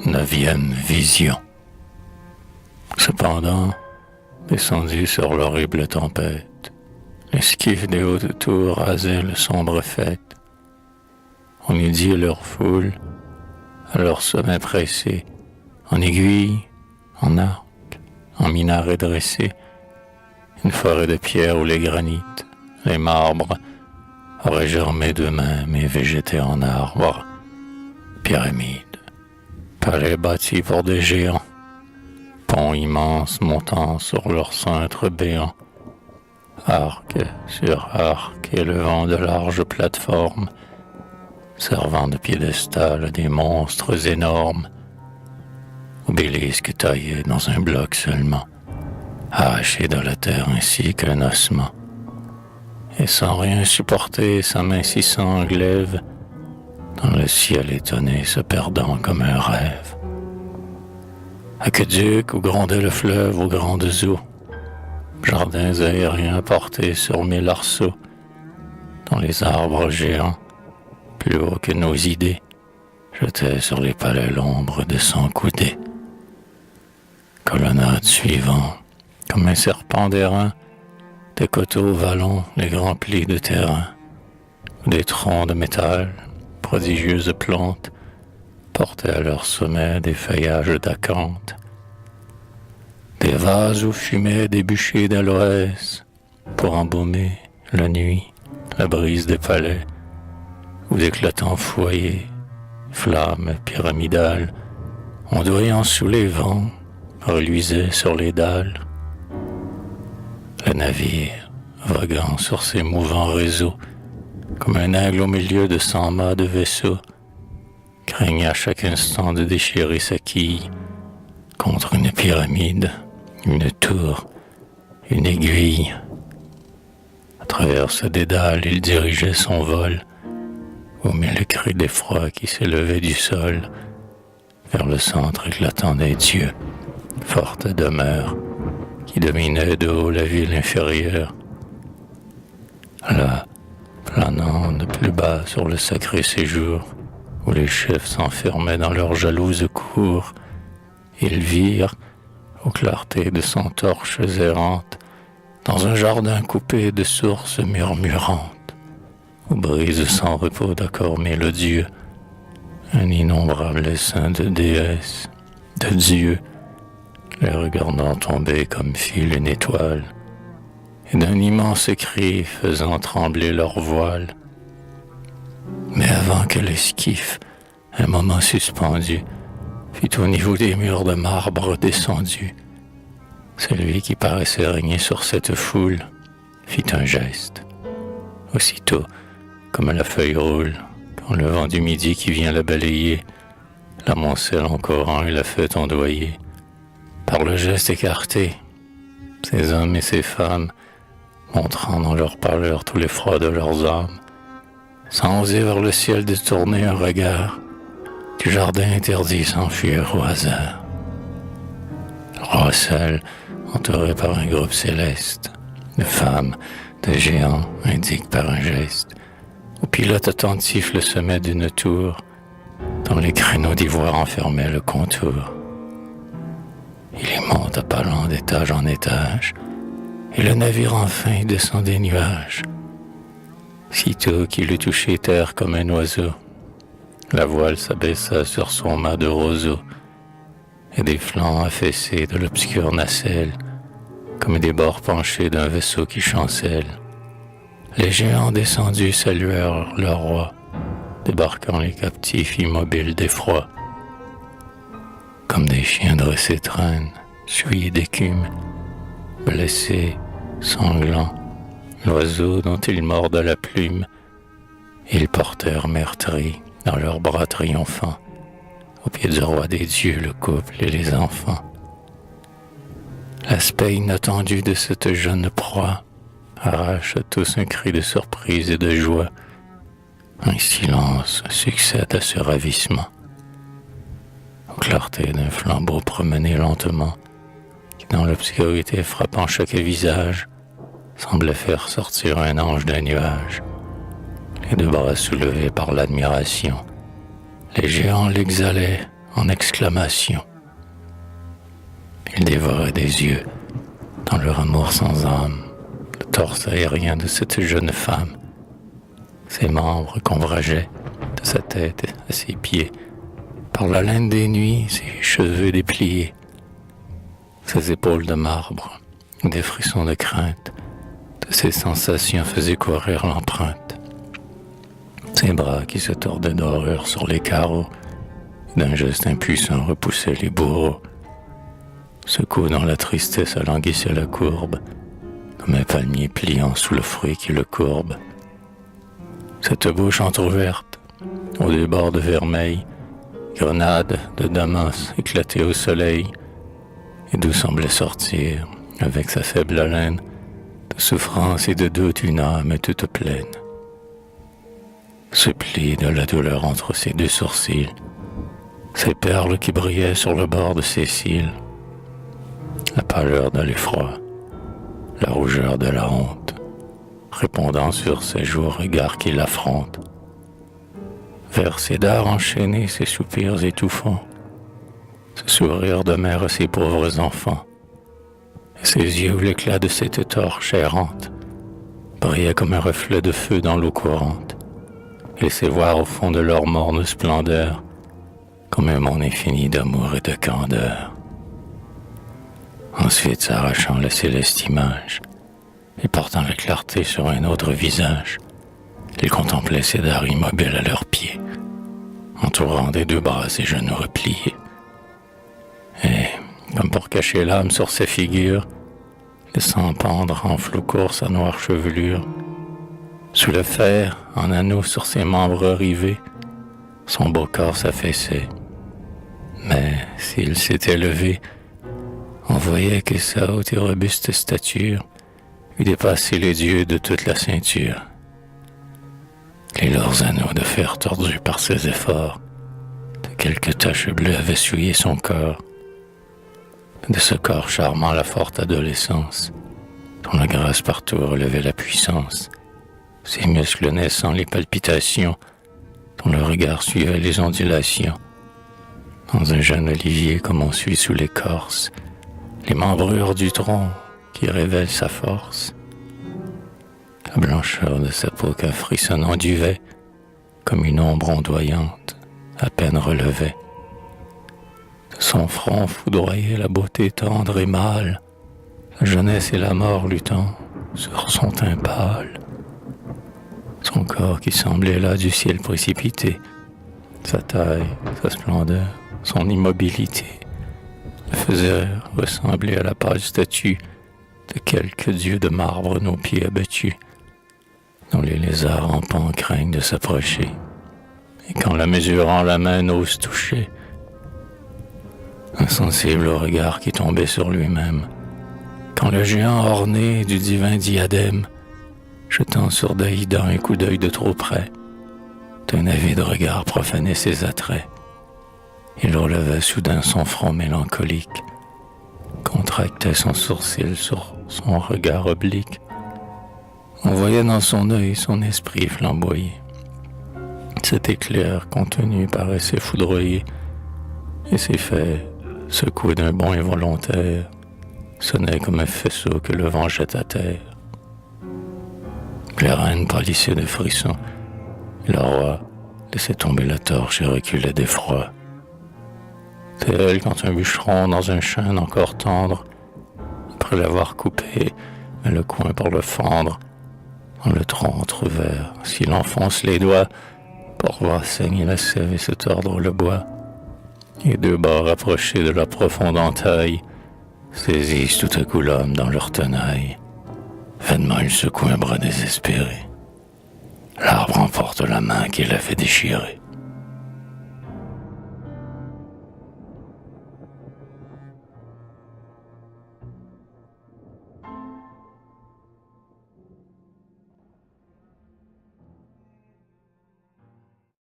Neuvième vision. Cependant, descendu sur l'horrible tempête, l'esquif des hautes tours rasait le sombre faîte. On eût dit leur foule, à leur sommet pressé, en aiguille, en arc, en minaret dressé, une forêt de pierres où les granites, les marbres, auraient germé d'eux-mêmes et végété en arbres, pyramides, palais bâtis pour des géants, ponts immenses montant sur leurs cintres béants, arc sur arc élevant de larges plateformes, servant de piédestal à des monstres énormes, obélisques taillés dans un bloc seulement, arrachés de la terre ainsi qu'un ossement, et sans rien supporter s'amincissant en glaive, dans le ciel étonné se perdant comme un rêve. Aqueduc où grondait le fleuve aux grandes eaux, jardins aériens portés sur mille arceaux, dont les arbres géants, plus hauts que nos idées, jetaient sur les palais l'ombre de son coudé. Colonnades suivant, comme un serpent d'airain, des coteaux vallons les grands plis de terrain, où des troncs de métal, prodigieuses plantes, portaient à leur sommet des feuillages d'acanthe, des vases où fumaient des bûchers d'aloès, pour embaumer la nuit, la brise des palais, où d'éclatants foyers, flammes pyramidales, ondoyant sous les vents, reluisaient sur les dalles. Le navire, voguant sur ses mouvants réseaux, comme un aigle au milieu de 100 mâts de vaisseau, craignait à chaque instant de déchirer sa quille contre une pyramide, une tour, une aiguille. À travers ce dédale, il dirigeait son vol, au mille cris d'effroi qui s'élevaient du sol, vers le centre éclatant des dieux, forte demeure, qui dominait de haut la ville inférieure. Là, planant de plus bas sur le sacré séjour, où les chefs s'enfermaient dans leurs jalouses cours, ils virent, aux clartés de cent torches errantes, dans un jardin coupé de sources murmurantes, aux brises sans repos d'accords mélodieux, un innombrable essaim de déesses, de dieux, les regardant tomber comme file une étoile, et d'un immense cri faisant trembler leurs voiles. Mais avant que l'esquif, un moment suspendu, fût au niveau des murs de marbre descendu, celui qui paraissait régner sur cette foule fit un geste. Aussitôt, comme la feuille roule, quand le vent du midi qui vient la balayer, l'amoncelle en courant et la fait ondoyer. Par le geste écarté, ces hommes et ces femmes, montrant dans leur pâleur tout l'effroi de leurs âmes, sans oser vers le ciel détourner un regard, du jardin interdit s'enfuir au hasard. Le roi seul, entouré par un groupe céleste, de femmes, de géants, indique par un geste, au pilote attentif le sommet d'une tour, dont les créneaux d'ivoire enfermaient le contour. Il y monte à pas lents d'étage en étage, et le navire enfin descend des nuages. Sitôt qu'il eut touché terre comme un oiseau, la voile s'abaissa sur son mât de roseau, et des flancs affaissés de l'obscure nacelle, comme des bords penchés d'un vaisseau qui chancelle. Les géants descendus saluèrent leur roi, débarquant les captifs immobiles d'effroi. Comme des chiens dressés traînent, souillés d'écume, blessés, sanglants, l'oiseau dont ils mordent la plume, ils portèrent meurtris dans leurs bras triomphants, au pied du roi des dieux le couple et les enfants. L'aspect inattendu de cette jeune proie arrache à tous un cri de surprise et de joie. Un silence succède à ce ravissement. Aux clartés d'un flambeau promené lentement, qui dans l'obscurité frappant chaque visage, semblait faire sortir un ange d'un nuage. Les deux bras soulevés par l'admiration, les géants l'exhalaient en exclamations. Il dévorait des yeux, dans leur amour sans âme, le torse aérien de cette jeune femme, ses membres convergeaient de sa tête à ses pieds, par la laine des nuits, ses cheveux dépliés, ses épaules de marbre, des frissons de crainte, de ses sensations faisaient courir l'empreinte. Ses bras qui se tordaient d'horreur sur les carreaux, d'un geste impuissant repoussaient les bourreaux. Ce cou dans la tristesse alanguissait la courbe, comme un palmier pliant sous le fruit qui le courbe. Cette bouche entr'ouverte, aux deux bords de vermeil, grenade de Damas éclatée au soleil, et d'où semblait sortir, avec sa faible haleine, de souffrance et de doute une âme toute pleine. Ce pli de la douleur entre ses deux sourcils, ces perles qui brillaient sur le bord de ses cils, la pâleur de l'effroi, la rougeur de la honte, répondant sur ses joues regards qui l'affrontent. Vers ses dards enchaînés, ses soupirs étouffants, ce sourire de mère à ses pauvres enfants, et ses yeux où l'éclat de cette torche errante brillait comme un reflet de feu dans l'eau courante, et laissait voir au fond de leur morne splendeur comme un monde infini d'amour et de candeur. Ensuite, s'arrachant la céleste image et portant la clarté sur un autre visage, ils contemplaient ces dards immobiles à leurs pieds, entourant des deux bras ses genoux repliés. Et, comme pour cacher l'âme sur ses figures, laissant pendre en flot court sa noire chevelure, sous le fer, en anneaux sur ses membres rivés, son beau corps s'affaissait. Mais s'il s'était levé, on voyait que sa haute et robuste stature eût dépassé les dieux de toute la ceinture. Les lourds anneaux de fer tordus par ses efforts, de quelques taches bleues avaient souillé son corps. De ce corps charmant la forte adolescence, dont la grâce partout relevait la puissance, ses muscles naissant les palpitations, dont le regard suivait les ondulations. Dans un jeune olivier comme on suit sous l'écorce, les membrures du tronc qui révèlent sa force. La blancheur de sa peau qu'un frissonnant duvet, comme une ombre ondoyante, à peine relevait. De son front foudroyait la beauté tendre et mâle, la jeunesse et la mort luttant sur son teint pâle. Son corps qui semblait là du ciel précipité, sa taille, sa splendeur, son immobilité, le faisaient ressembler à la pâle statue de quelque dieu de marbre nos pieds abattus, dont les lézards rampants craignent de s'approcher, et quand la mesurant la main n'ose toucher, insensible au regard qui tombait sur lui-même, quand le géant orné du divin diadème, jetant sur Daïda un coup d'œil de trop près, d'un avide regard profanait ses attraits. Il relevait soudain son front mélancolique, contractait son sourcil sur son regard oblique. On voyait dans son œil son esprit flamboyer. Cet éclair contenu paraissait foudroyer, et ses faits, secoués d'un bond involontaire, sonnaient comme un faisceau que le vent jette à terre. Les reines pâlissaient de frissons, et le roi laissait tomber la torche et reculait d'effroi. C'est elle quand un bûcheron dans un chêne encore tendre, après l'avoir coupé, met le coin pour le fendre, dans le tronc entrouvert, s'il enfonce les doigts pour voir saigner la sève et se tordre le bois, et deux bords rapprochés de la profonde entaille saisissent tout à coup l'homme dans leur tenaille. Vainement il secoue un bras désespéré. L'arbre emporte la main qui l'avait déchiré.